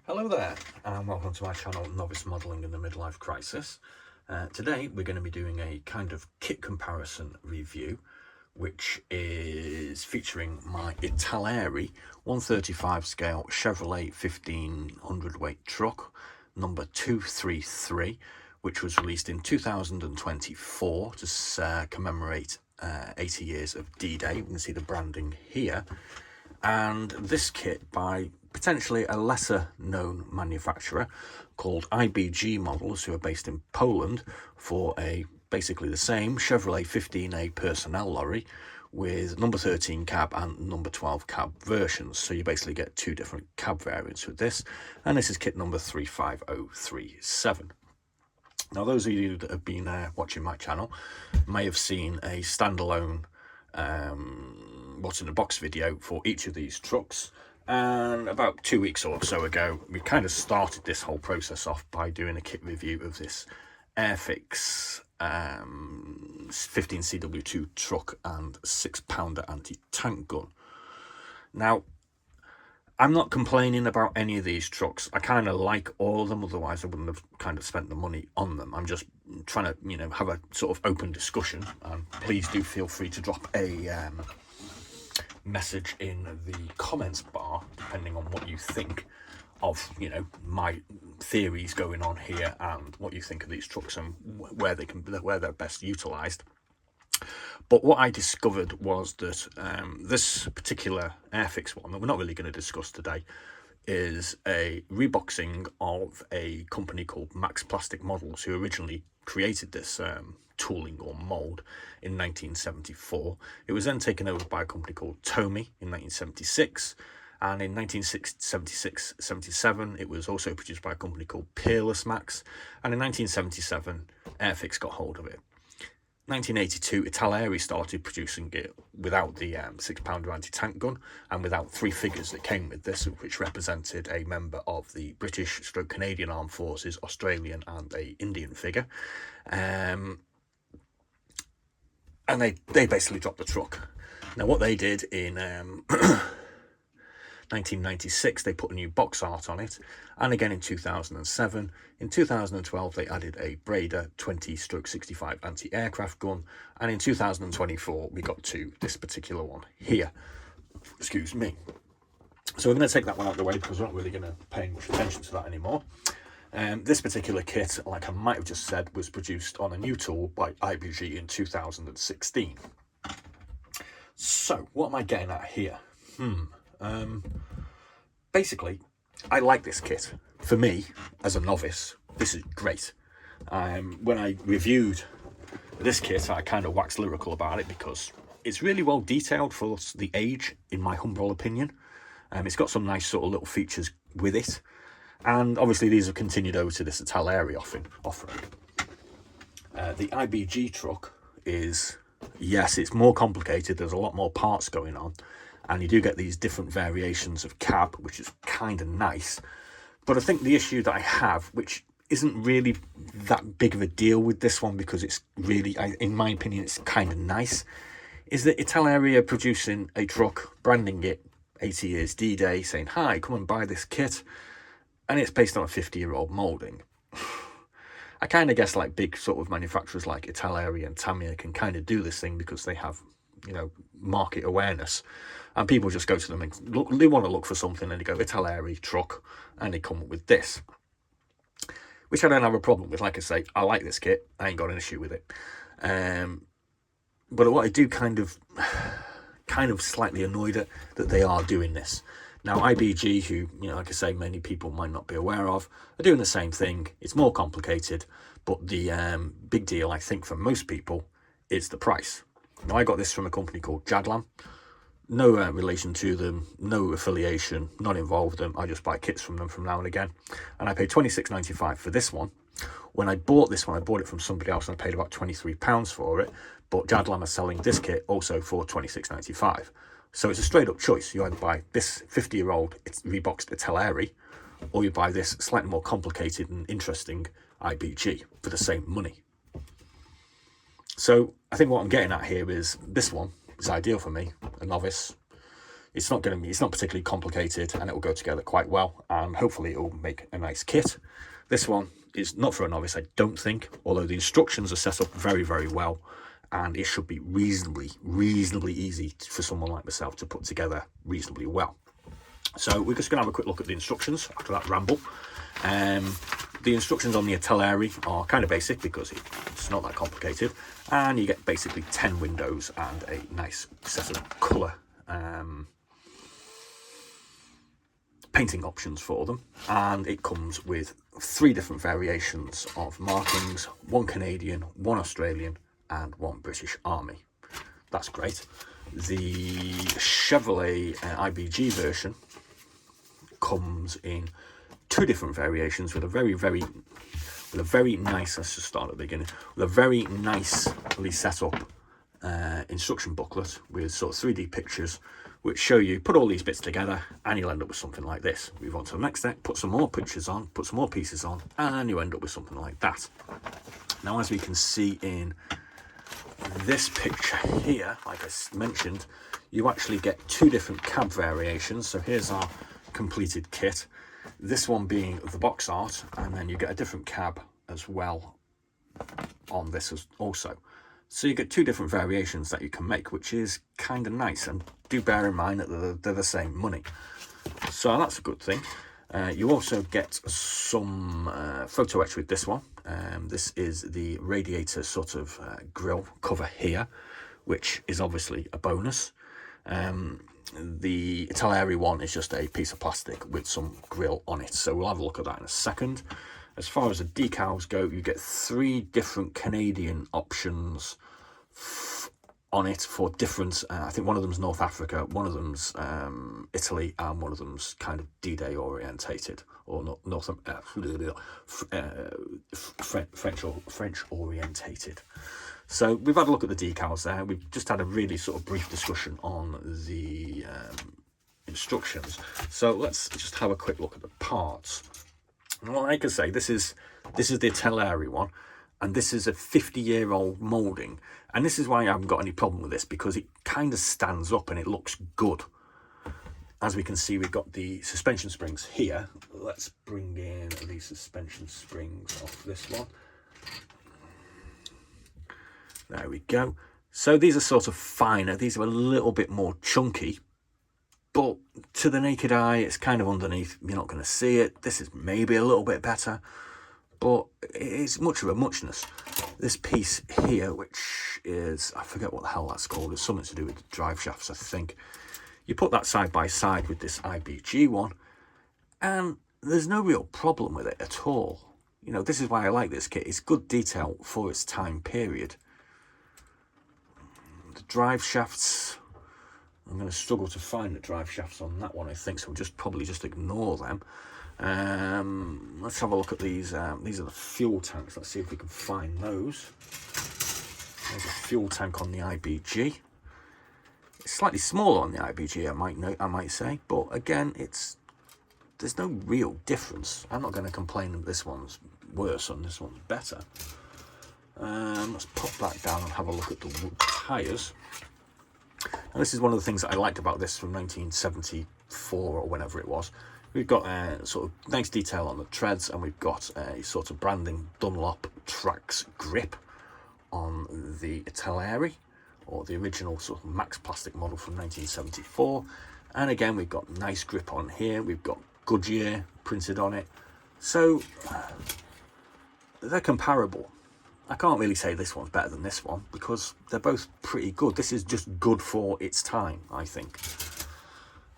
Hello there, and welcome to my channel, Novice Modelling in the Midlife Crisis. Today we're going to be doing a kind of kit comparison review, which is featuring my Italeri 135 scale Chevrolet 1500 weight truck, number 233, which was released in 2024 to commemorate 80 years of D-Day. You can see the branding here. And this kit by potentially a lesser known manufacturer called IBG Models, who are based in Poland, for a basically the same Chevrolet 15A personnel lorry with number 13 cab and number 12 cab versions. So you basically get two different cab variants with this, and this is kit number 35037. Now, those of you that have been watching my channel may have seen a standalone what's in the box video for each of these trucks, and about 2 weeks or so ago we kind of started this whole process off by doing a kit review of this Airfix 15CW2 truck and 6-pounder anti-tank gun. Now, I'm not complaining about any of these trucks. I kind of like all of them, otherwise I wouldn't have kind of spent the money on them. I'm just trying to, have a sort of open discussion, and please do feel free to drop a message in the comments bar, depending on what you think of, my theories going on here and what you think of these trucks and where they're best utilized. But what I discovered was that this particular Airfix one that we're not really going to discuss today is a reboxing of a company called Max Plastic Models, who originally created this tooling or mold in 1974. It was then taken over by a company called Tomy in 1976, and in 1976-77 it was also produced by a company called Peerless Max, and in 1977 Airfix got hold of it. 1982, Italeri started producing it without the 6-pounder anti-tank gun and without three figures that came with this, which represented a member of the British/Canadian Armed Forces, Australian and a Indian figure. And they basically dropped the truck. Now, what they did in 1996, they put a new box art on it, and again in 2007. In 2012, they added a Breda 20/65 anti-aircraft gun, and in 2024, we got to this particular one here. Excuse me. So we're going to take that one out of the way because we're not really going to pay much attention to that anymore. This particular kit, like I might have just said, was produced on a new tool by IBG in 2016. So what am I getting at here? Basically, I like this kit. For me, as a novice, this is great. When I reviewed this kit, I kind of waxed lyrical about it because it's really well detailed for the age, in my humble opinion. It's got some nice sort of little features with it, and obviously these have continued over to this Italeri offering. The IBG truck is, yes, it's more complicated. There's a lot more parts going on, and you do get these different variations of cab, which is kind of nice. But I think the issue that I have, which isn't really that big of a deal with this one, because it's really, in my opinion, it's kind of nice, is that Italeri are producing a truck, branding it 80 years D-Day, saying, hi, come and buy this kit, and it's based on a 50-year-old moulding. I kind of guess like big sort of manufacturers like Italeri and Tamiya can kind of do this thing because they have, market awareness, and people just go to them and look, they want to look for something, and they go Italeri truck, and they come up with this, which I don't have a problem with. Like I say, I like this kit. I ain't got an issue with it. But what I do kind of slightly annoyed at that they are doing this. Now, IBG, who, like I say, many people might not be aware of, are doing the same thing. It's more complicated, but the big deal, I think, for most people is the price. Now, I got this from a company called Jadlam. No relation to them, no affiliation, not involved with them. I just buy kits from them from now and again. And I paid £26.95 for this one. When I bought this one, I bought it from somebody else and I paid about £23 for it. But Jadlam are selling this kit also for £26.95. So it's a straight up choice. You either buy this 50-year-old reboxed Italeri, or you buy this slightly more complicated and interesting IBG for the same money. So I think what I'm getting at here is this one is ideal for me, a novice. It's not particularly complicated, and it will go together quite well, and hopefully it will make a nice kit. This one is not for a novice, I don't think, although the instructions are set up very, very well, and it should be reasonably easy for someone like myself to put together reasonably well. So we're just going to have a quick look at the instructions after that ramble. The instructions on the Italeri are kind of basic because it's not that complicated, and you get basically 10 windows and a nice set of colour painting options for them, and it comes with 3 different variations of markings: 1 Canadian, 1 Australian and 1 British Army. That's great. The Chevrolet IBG version comes in 2 different variations with a very nice, let's just start at the beginning, with a very nicely set up instruction booklet with sort of 3D pictures which show you put all these bits together and you'll end up with something like this. Move on to the next step, put some more pictures on, put some more pieces on, and you end up with something like that. Now, as we can see in this picture here, like I mentioned, you actually get 2 different cab variations. So here's our completed kit, this one being the box art, and then you get a different cab as well on this also. So you get 2 different variations that you can make, which is kind of nice, and do bear in mind that they're the same money, so that's a good thing. You also get some photo etch with this one. This is the radiator sort of grille cover here, which is obviously a bonus. The Italeri one is just a piece of plastic with some grille on it, so we'll have a look at that in a second. As far as the decals go, you get 3 different Canadian options on it for different, I think one of them's North Africa, one of them's Italy, and one of them's kind of D-Day orientated, or French orientated. So we've had a look at the decals there. We've just had a really sort of brief discussion on the instructions. So let's just have a quick look at the parts. And what I can say, this is the Italeri one, and this is a 50-year-old moulding. And this is why I haven't got any problem with this, because it kind of stands up and it looks good. As we can see, we've got the suspension springs here. Let's bring in the suspension springs off this one. There we go. So these are sort of finer. These are a little bit more chunky, but to the naked eye, it's kind of underneath. You're not going to see it. This is maybe a little bit better, but it's much of a muchness. This piece here, which is, I forget what the hell that's called. It's something to do with the drive shafts, I think. You put that side by side with this IBG one, and there's no real problem with it at all. You know, this is why I like this kit. It's good detail for its time period. The drive shafts, I'm going to struggle to find the drive shafts on that one, I think, so we'll probably just ignore them. Let's have a look at these. These are the fuel tanks. Let's see if we can find those. There's a fuel tank on the IBG. It's slightly smaller on the IBG, I might say, but again, there's no real difference. I'm not going to complain that this one's worse and this one's better. Let's pop that down and have a look at the wood tyres. And this is one of the things that I liked about this from 1974 or whenever it was. We've got a sort of nice detail on the treads, and we've got a sort of branding Dunlop Trax grip on the Italeri, or the original sort of Max plastic model from 1974. And again, we've got nice grip on here. We've got Goodyear printed on it. So they're comparable. I can't really say this one's better than this one because they're both pretty good. This is just good for its time, I think.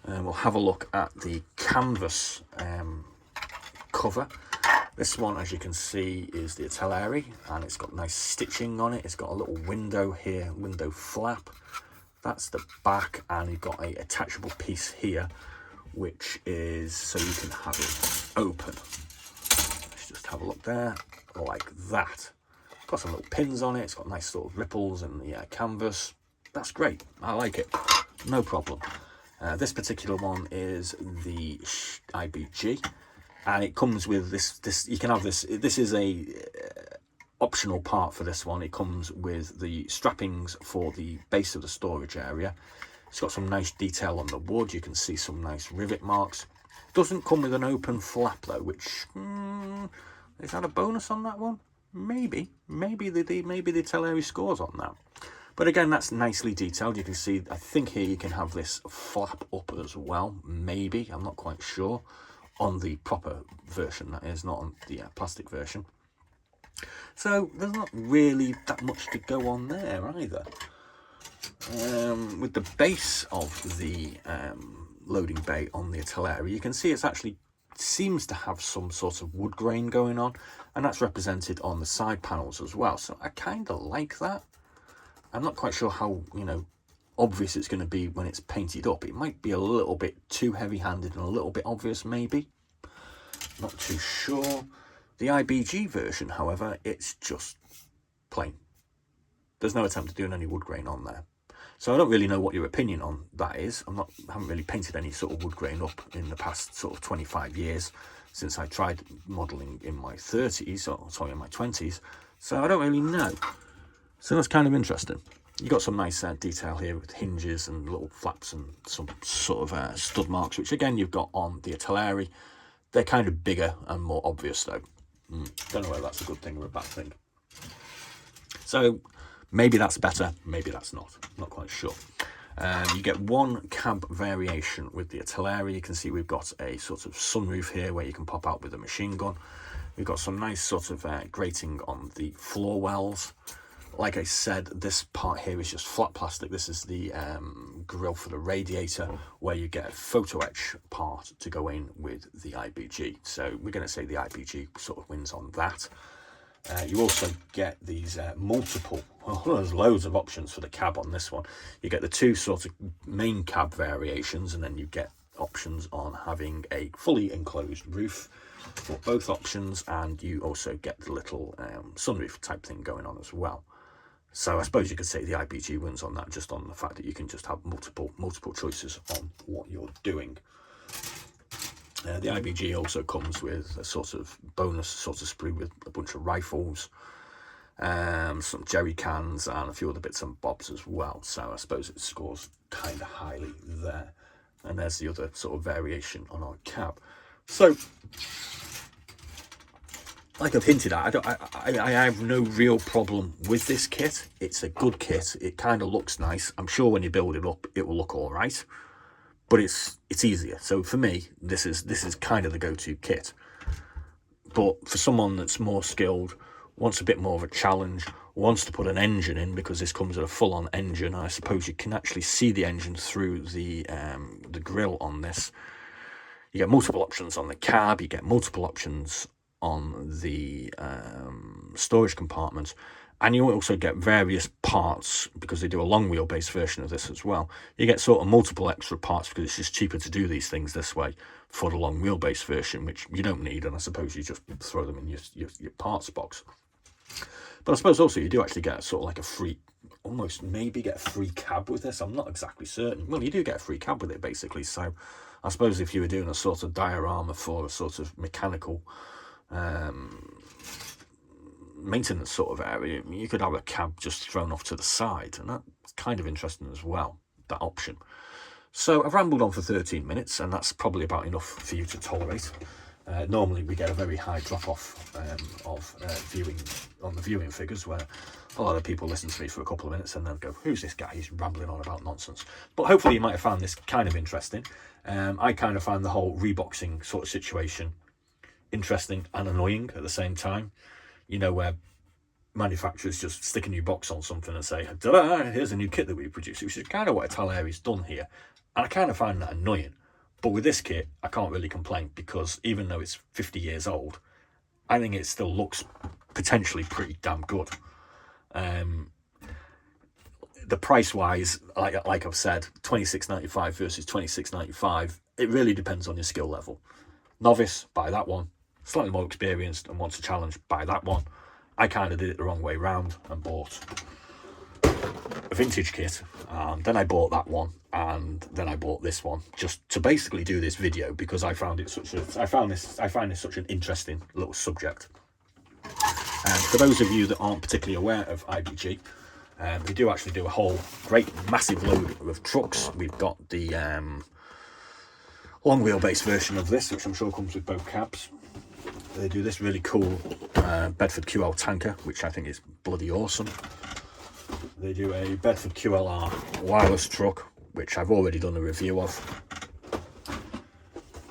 We'll have a look at the canvas cover. This one, as you can see, is the Italeri, and it's got nice stitching on it. It's got a little window here, window flap. That's the back, and you've got a attachable piece here, which is so you can have it open. Let's just have a look there, like that. Got some little pins on it. It's got nice sort of ripples in the canvas. That's great. I like it. No problem. This particular one is the IBG, and it comes with this. You can have this. This is a optional part for this one. It comes with the strappings for the base of the storage area. It's got some nice detail on the wood. You can see some nice rivet marks. Doesn't come with an open flap though, which is that a bonus on that one? Maybe the Italeri scores on that. But again, that's nicely detailed. You can see, I think here you can have this flap up as well. Maybe, I'm not quite sure. On the proper version, that is, not on the plastic version. So there's not really that much to go on there either. With the base of the loading bay on the Italeri, you can see it's actually seems to have some sort of wood grain going on, and that's represented on the side panels as well. So I kind of like that. I'm not quite sure how, you know, obvious it's going to be when it's painted up. It might be a little bit too heavy-handed and a little bit obvious, maybe. Not too sure. The IBG version, however, it's just plain. There's no attempt at doing any wood grain on there. So I don't really know what your opinion on that is. Haven't really painted any sort of wood grain up in the past sort of 25 years since I tried modelling in my 30s, or sorry, in my 20s. So I don't really know. So that's kind of interesting. You've got some nice detail here with hinges and little flaps and some sort of stud marks, which again you've got on the Italeri. They're kind of bigger and more obvious though. Don't know whether that's a good thing or a bad thing. So maybe that's better, maybe that's not. Not quite sure. You get one cab variation with the Italeri. You can see we've got a sort of sunroof here where you can pop out with a machine gun. We've got some nice sort of grating on the floor wells. Like I said, this part here is just flat plastic. This is the grill for the radiator, where you get a photo etch part to go in with the IBG. So we're going to say the IBG sort of wins on that. You also get these multiple, well, there's loads of options for the cab on this one. You get the two sort of main cab variations, and then you get options on having a fully enclosed roof for both options, and you also get the little sunroof type thing going on as well. So I suppose you could say the IBG wins on that, just on the fact that you can just have multiple choices on what you're doing. The IBG also comes with a sort of bonus sort of sprue with a bunch of rifles, some jerry cans, and a few other bits and bobs as well. So I suppose it scores kind of highly there. And there's the other sort of variation on our cab. So, like I've hinted at, I have no real problem with this kit. It's a good kit. It kind of looks nice. I'm sure when you build it up, it will look all right. But it's easier. So for me, this is kind of the go-to kit. But for someone that's more skilled, wants a bit more of a challenge, wants to put an engine in, because this comes with a full-on engine. I suppose you can actually see the engine through the grille on this. You get multiple options on the cab. You get multiple options on the storage compartment, and you also get various parts, because they do a long wheelbase version of this as well. You get sort of multiple extra parts because it's just cheaper to do these things this way for the long wheelbase version, which you don't need, and I suppose you just throw them in your parts box. But I suppose also you do actually get sort of like a free, almost maybe get a free cab with this. I'm not exactly certain. Well, you do get a free cab with it basically. So I suppose if you were doing a sort of diorama for a sort of mechanical maintenance sort of area, you could have a cab just thrown off to the side, and that's kind of interesting as well, that option. So I've rambled on for 13 minutes, and that's probably about enough for you to tolerate. Normally we get a very high drop-off of viewing on the viewing figures, where a lot of people listen to me for a couple of minutes and then go, who's this guy, he's rambling on about nonsense. But hopefully you might have found this kind of interesting. I kind of find the whole reboxing sort of situation interesting and annoying at the same time. You know, where manufacturers just stick a new box on something and say, ta-da, here's a new kit that we produced, which is kind of what Italeri done here. And I kind of find that annoying. But with this kit, I can't really complain, because even though it's 50 years old, I think it still looks potentially pretty damn good. The price-wise, like I've said, $26.95 versus $26.95, it really depends on your skill level. Novice, buy that one. Slightly more experienced and wants a challenge, buy that one. I kind of did it the wrong way round and bought a vintage kit, and then I bought that one, and then I bought this one, just to basically do this video, because I found it I find this such an interesting little subject. And for those of you that aren't particularly aware of IBG, They do actually do a whole great massive load of trucks. We've got the long wheelbase version of this, which I'm sure comes with both cabs. They do this really cool Bedford QL tanker, which I think is bloody awesome. They do a Bedford QLR wireless truck, which I've already done a review of.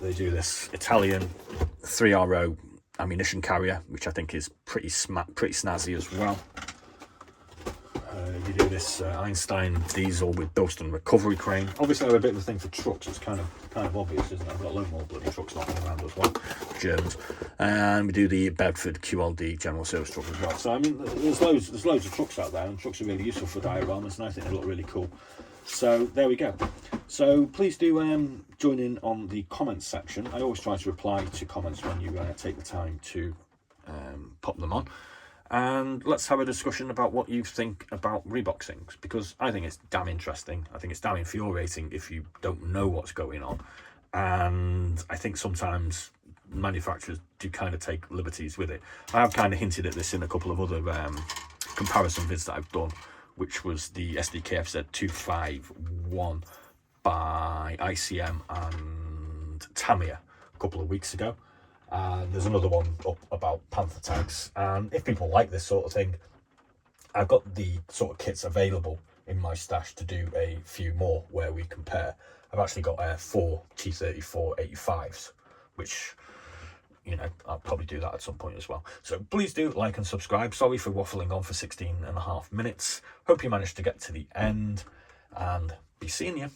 They do this Italian 3RO ammunition carrier, which I think is pretty snazzy as well. You do this Einstein diesel with built-in recovery crane. Obviously, I have a bit of a thing for trucks. It's kind of obvious, isn't it? I've got a load more bloody trucks knocking around as well, Germans. And we do the Bedford QLD general service truck as well. So I mean, there's loads of trucks out there, and trucks are really useful for dioramas, and I think they look really cool. So there we go. So please do join in on the comments section. I always try to reply to comments when you take the time to pop them on. And let's have a discussion about what you think about Reebok things, because I think it's damn interesting. I think it's damn infuriating if you don't know what's going on. And I think sometimes manufacturers do kind of take liberties with it. I have kind of hinted at this in a couple of other comparison vids that I've done, which was the SDKFZ 251 by ICM and Tamiya a couple of weeks ago. And there's another one up about Panther tanks, and if people like this sort of thing, I've got the sort of kits available in my stash to do a few more where we compare. I've actually got 4 T34 85s, which, you know, I'll probably do that at some point as well. So please do like and subscribe. Sorry for waffling on for 16.5 minutes. Hope you managed to get to the end, and be seeing you.